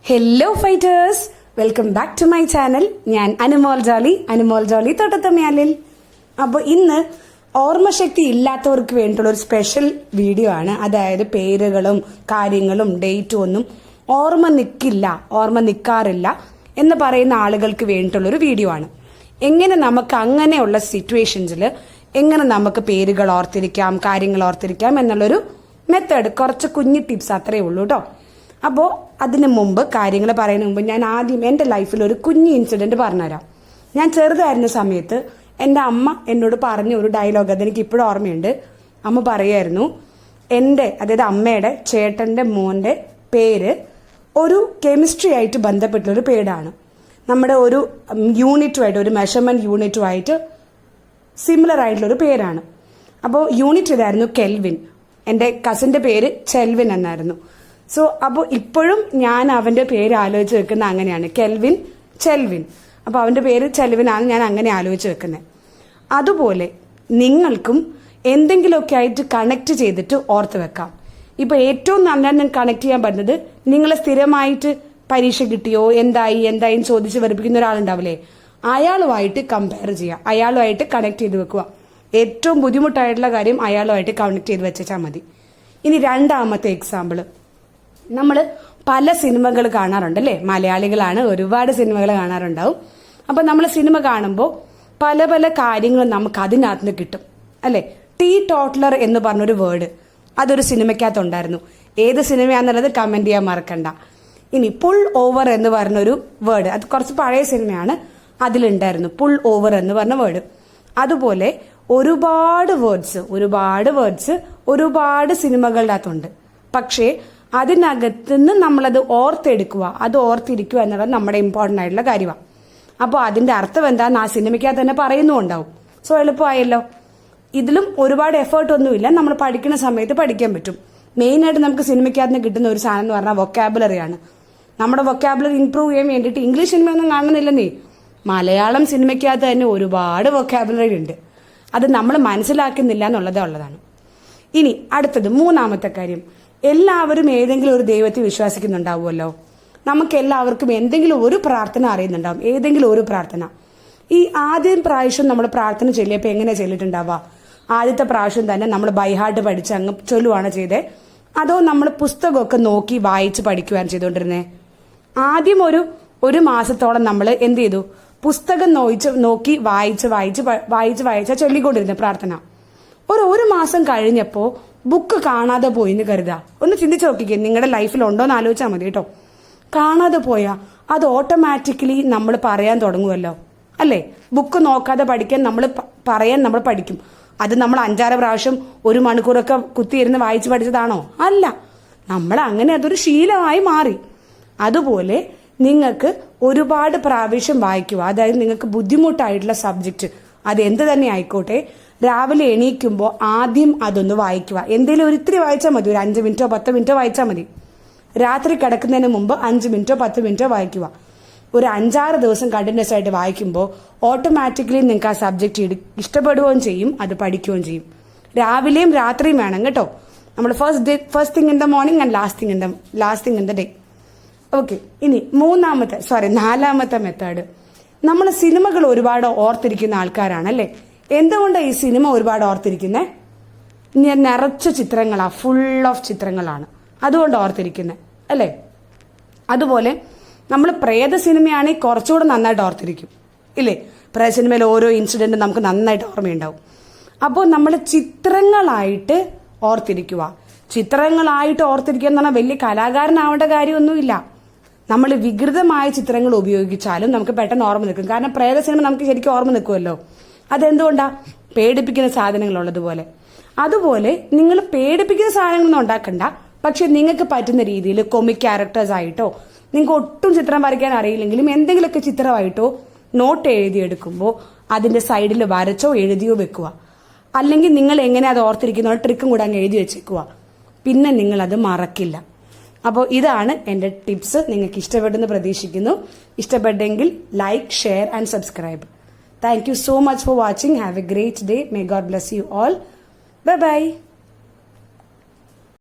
Hello fighters, welcome back to my channel. ഞാൻ Anumol Jolly Thottathimyalil. അപ്പോൾ ഇന്ന് ഓർമ്മശക്തി ഇല്ലാത്തവർക്ക് വേണ്ടിയുള്ള ഒരു സ്പെഷ്യൽ വീഡിയോ ആണ്. അതായത് പേരുകളും കാര്യങ്ങളും ഡേറ്റും ഒന്നും ഓർമ്മ നിൽക്കാറില്ല എന്ന് പറയുന്ന ആളുകൾക്ക് വേണ്ടിയിട്ടുള്ള ഒരു വീഡിയോ ആണ്. എങ്ങനെ നമുക്ക് അങ്ങനെയുള്ള സിറ്റുവേഷൻസിൽ എങ്ങനെ നമുക്ക് പേരുകൾ ഓർത്തിരിക്കാം, കാര്യങ്ങൾ ഓർത്തിരിക്കാം എന്നുള്ളൊരു മെത്തേഡ്, കുറച്ച് കുഞ്ഞു ടിപ്സ് അത്രയേ ഉള്ളൂ കേട്ടോ. അപ്പോൾ അതിന് മുമ്പ് കാര്യങ്ങൾ പറയുന്നതിന് മുമ്പ് ഞാൻ ആദ്യം എൻ്റെ ലൈഫിൽ ഒരു കുഞ്ഞു ഇൻസിഡൻറ്റ് പറഞ്ഞുതരാം. ഞാൻ ചെറുതായിരുന്ന സമയത്ത് എൻ്റെ അമ്മ എന്നോട് പറഞ്ഞ ഒരു ഡയലോഗ് അതെനിക്ക് ഇപ്പോഴും ഓർമ്മയുണ്ട്. അമ്മ പറയായിരുന്നു, അതായത് അമ്മയുടെ ചേട്ടൻ്റെ മോൻ്റെ പേര് ഒരു കെമിസ്ട്രി ആയിട്ട് ബന്ധപ്പെട്ടുള്ളൊരു പേരാണ്. നമ്മുടെ ഒരു യൂണിറ്റുമായിട്ട്, ഒരു മെഷർമെൻറ്റ് യൂണിറ്റുമായിട്ട് സിമിലർ ആയിട്ടുള്ളൊരു പേരാണ്. അപ്പോൾ യൂണിറ്റ് ഇതായിരുന്നു കെൽവിൻ. എൻ്റെ കസിൻ്റെ പേര് ചെൽവിൻ എന്നായിരുന്നു. സോ അപ്പോൾ ഇപ്പോഴും ഞാൻ അവൻ്റെ പേര് ആലോചിച്ച് വെക്കുന്നത് അങ്ങനെയാണ്, കെൽവിൻ ചെൽവിൻ. അപ്പോൾ അവൻ്റെ പേര് ചെൽവിനാണ് ഞാൻ അങ്ങനെ ആലോചിച്ച് വെക്കുന്നത്. അതുപോലെ നിങ്ങൾക്കും എന്തെങ്കിലുമൊക്കെ ആയിട്ട് കണക്ട് ചെയ്തിട്ട് ഓർത്ത് വെക്കാം. ഇപ്പോൾ ഏറ്റവും നന്നായി കണക്ട് ചെയ്യാൻ പറ്റുന്നത് നിങ്ങളെ സ്ഥിരമായിട്ട് പരീക്ഷ കിട്ടിയോ, എന്തായി ചോദിച്ച് വരപ്പിക്കുന്ന ഒരാളുണ്ടാവില്ലേ, അയാളുമായിട്ട് കമ്പയർ ചെയ്യുക, അയാളുമായിട്ട് കണക്ട് ചെയ്ത് വെക്കുക. ഏറ്റവും ബുദ്ധിമുട്ടായിട്ടുള്ള കാര്യം അയാളുമായിട്ട് കണക്ട് ചെയ്ത് വെച്ചാൽ മതി. ഇനി രണ്ടാമത്തെ എക്സാമ്പിൾ, നമ്മൾ പല സിനിമകൾ കാണാറുണ്ട് അല്ലേ, മലയാളികളാണ്, ഒരുപാട് സിനിമകൾ കാണാറുണ്ടാവും. അപ്പം നമ്മൾ സിനിമ കാണുമ്പോൾ പല പല കാര്യങ്ങളും നമുക്ക് അതിനകത്ത് നിന്ന് കിട്ടും അല്ലേ. ടീ ടോട്ട്ലർ എന്ന് പറഞ്ഞൊരു വേർഡ് അതൊരു സിനിമയ്ക്കകത്തുണ്ടായിരുന്നു. ഏത് സിനിമയാണെന്നുള്ളത് കമന്റ് ചെയ്യാൻ മറക്കണ്ട. ഇനി പുൾ ഓവർ എന്ന് പറഞ്ഞൊരു വേർഡ്, അത് കുറച്ച് പഴയ സിനിമയാണ്, അതിലുണ്ടായിരുന്നു പുൾ ഓവർ എന്ന് പറഞ്ഞ വേർഡ്. അതുപോലെ ഒരുപാട് വേർഡ്സ് ഒരുപാട് സിനിമകളുടെ അകത്തുണ്ട്. പക്ഷേ അതിനകത്തുനിന്ന് നമ്മളത് ഓർത്തെടുക്കുക, അത് ഓർത്തിരിക്കുക എന്നുള്ളത് നമ്മുടെ ഇമ്പോർട്ടൻ്റ് ആയിട്ടുള്ള കാര്യമാണ്. അപ്പോൾ അതിന്റെ അർത്ഥം എന്താണെന്ന് ആ സിനിമയ്ക്കകത്ത് തന്നെ പറയുന്നുണ്ടാവും. സോ എളുപ്പമായല്ലോ. ഇതിലും ഒരുപാട് എഫേർട്ട് ഒന്നുമില്ല, നമ്മൾ പഠിക്കുന്ന സമയത്ത് പഠിക്കാൻ പറ്റും. മെയിനായിട്ട് നമുക്ക് സിനിമയ്ക്കകത്ത് കിട്ടുന്ന ഒരു സാധനം എന്ന് പറഞ്ഞാൽ വൊക്കാബുലറിയാണ്. നമ്മുടെ വൊക്കാബുലറി ഇംപ്രൂവ് ചെയ്യാൻ വേണ്ടിയിട്ട് ഇംഗ്ലീഷ് സിനിമയൊന്നും കാണുന്നില്ലെന്നേ, മലയാളം സിനിമയ്ക്കകത്ത് തന്നെ ഒരുപാട് വൊക്കാബുലറി ഉണ്ട്. അത് നമ്മൾ മനസ്സിലാക്കുന്നില്ല ഉള്ളതാണ്. ഇനി അടുത്തത് മൂന്നാമത്തെ കാര്യം, എല്ലാവരും ഏതെങ്കിലും ഒരു ദൈവത്തെ വിശ്വസിക്കുന്നുണ്ടാവുമല്ലോ. നമുക്ക് എല്ലാവർക്കും എന്തെങ്കിലും ഒരു പ്രാർത്ഥന അറിയുന്നുണ്ടാവും, ഏതെങ്കിലും ഒരു പ്രാർത്ഥന. ഈ ആദ്യം പ്രാവശ്യം നമ്മൾ പ്രാർത്ഥന ചൊല്ലിയപ്പോൾ എങ്ങനെയാണ് ചൊല്ലിയിട്ടുണ്ടാവുക? ആദ്യത്തെ പ്രാവശ്യം തന്നെ നമ്മൾ ബൈഹാർട്ട് പഠിച്ച് അങ്ങ് ചൊല്ലുവാണ് ചെയ്തേ, അതോ നമ്മൾ പുസ്തകമൊക്കെ നോക്കി വായിച്ച് പഠിക്കുകയാണ് ചെയ്തുകൊണ്ടിരുന്നേ? ആദ്യം ഒരു മാസത്തോളം നമ്മൾ എന്ത് ചെയ്തു? പുസ്തകം നോക്കി വായിച്ച് ചൊല്ലിക്കൊണ്ടിരുന്ന പ്രാർത്ഥന. ഒരു മാസം കഴിഞ്ഞപ്പോൾ ബുക്ക് കാണാതെ പോയി എന്ന് കരുതാ. ഒന്ന് ചിന്തിച്ചു നോക്കിക്കേ, നിങ്ങളുടെ ലൈഫിൽ ഉണ്ടോന്ന് ആലോചിച്ചാൽ മതി കേട്ടോ. കാണാതെ പോയാ അത് ഓട്ടോമാറ്റിക്കലി നമ്മൾ പറയാൻ തുടങ്ങുമല്ലോ അല്ലേ. ബുക്ക് നോക്കാതെ പഠിക്കാൻ നമ്മൾ പഠിക്കും. അത് നമ്മൾ 5-6 പ്രാവശ്യം 1 മണിക്കൂറൊക്കെ കുത്തിയിരുന്ന് വായിച്ച് പഠിച്ചതാണോ? അല്ല, നമ്മൾ അങ്ങനെ അതൊരു ശീലമായി മാറി. അതുപോലെ നിങ്ങൾക്ക് ഒരുപാട് പ്രാവശ്യം വായിക്കുക, അതായത് നിങ്ങൾക്ക് ബുദ്ധിമുട്ടായിട്ടുള്ള സബ്ജക്റ്റ് അത് എന്ത് തന്നെ ആയിക്കോട്ടെ, രാവിലെ എണീക്കുമ്പോൾ ആദ്യം അതൊന്ന് വായിക്കുക. എന്തെങ്കിലും ഒരിത്തിരി വായിച്ചാൽ മതി, ഒരു 5 മിനിറ്റോ 10 മിനിറ്റോ വായിച്ചാൽ മതി. രാത്രി കിടക്കുന്നതിന് മുമ്പ് 5 മിനിറ്റോ 10 മിനിറ്റോ വായിക്കുക. ഒരു 5-6 ദിവസം കണ്ടിന്യൂസ് ആയിട്ട് വായിക്കുമ്പോൾ ഓട്ടോമാറ്റിക്കലി നിങ്ങൾക്ക് ആ സബ്ജക്റ്റ് ഇഷ്ടപ്പെടുകയും ചെയ്യും, അത് പഠിക്കുകയും ചെയ്യും. രാവിലെയും രാത്രിയും വേണം കേട്ടോ. നമ്മൾ first thing in the morning and last thing in the day. Okay, ഇനി നാലാമത്തെ മെത്തേഡ്, നമ്മൾ സിനിമകൾ ഒരുപാട് ഓർത്തിരിക്കുന്ന ആൾക്കാരാണല്ലേ. എന്തുകൊണ്ടാണ് ഈ സിനിമ ഒരുപാട് ഓർത്തിരിക്കുന്നത്? നിറച്ച ചിത്രങ്ങളാണ്, ഫുൾ ഓഫ് ചിത്രങ്ങളാണ്, അതുകൊണ്ട് ഓർത്തിരിക്കുന്നത് അല്ലേ. അതുപോലെ നമ്മൾ പ്രേത സിനിമയാണെങ്കിൽ കുറച്ചുകൂടെ നന്നായിട്ട് ഓർത്തിരിക്കും ഇല്ലേ. പ്രേത സിനിമയിൽ ഓരോ ഇൻസിഡന്റും നമുക്ക് നന്നായിട്ട് ഓർമ്മയുണ്ടാവും. അപ്പോൾ നമ്മൾ ചിത്രങ്ങളായിട്ട് ഓർത്തിരിക്കുക എന്ന് പറഞ്ഞാൽ വലിയ കലാകാരനാവേണ്ട കാര്യമൊന്നുമില്ല. നമ്മൾ വികൃതമായ ചിത്രങ്ങൾ ഉപയോഗിച്ചാലും നമുക്ക് പെട്ടെന്ന് ഓർമ്മ നിൽക്കും. കാരണം പ്രേത സിനിമ നമുക്ക് ശരിക്കും ഓർമ്മ നിൽക്കുമല്ലോ. അതെന്തുകൊണ്ടാ? പേടിപ്പിക്കുന്ന സാധനങ്ങളുള്ളതുപോലെ. അതുപോലെ നിങ്ങൾ പേടിപ്പിക്കുന്ന സാധനങ്ങളൊന്നും ഉണ്ടാക്കണ്ട, പക്ഷെ നിങ്ങൾക്ക് പറ്റുന്ന രീതിയിൽ കൊമിക് ക്യാരക്ടേഴ്സ് ആയിട്ടോ, നിങ്ങൾക്ക് ഒട്ടും ചിത്രം വരയ്ക്കാൻ അറിയില്ലെങ്കിലും എന്തെങ്കിലുമൊക്കെ ചിത്രമായിട്ടോ നോട്ട് എഴുതിയെടുക്കുമ്പോൾ അതിന്റെ സൈഡിൽ വരച്ചോ എഴുതിയോ വെക്കുക. അല്ലെങ്കിൽ നിങ്ങൾ എങ്ങനെ അത് ഓർത്തിരിക്കുന്ന ട്രിക്കും കൂടെ അങ്ങ് എഴുതി വെച്ചേക്കുക. പിന്നെ നിങ്ങൾ അത് മറക്കില്ല. അപ്പോൾ ഇതാണ് എൻ്റെ ടിപ്സ്. നിങ്ങൾക്ക് ഇഷ്ടപ്പെട്ടെന്ന് പ്രതീക്ഷിക്കുന്നു. ഇഷ്ടപ്പെട്ടെങ്കിൽ like, share and subscribe. Thank you so much for watching. Have a great day. May God bless you all. Bye bye.